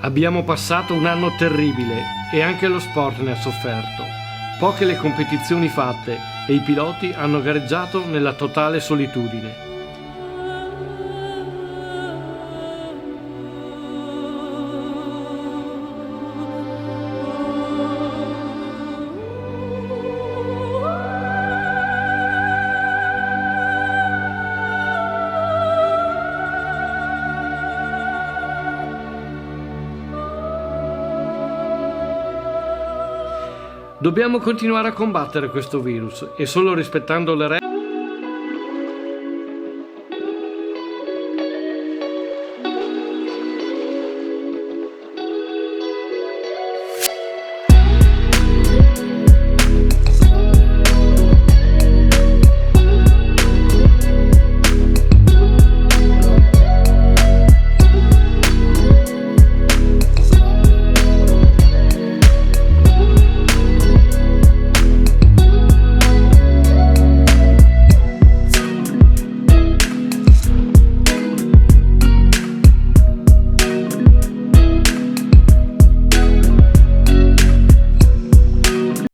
Abbiamo passato un anno terribile e anche lo sport ne ha sofferto. Poche le competizioni fatte e i piloti hanno gareggiato nella totale solitudine. Dobbiamo continuare a combattere questo virus e solo rispettando le regole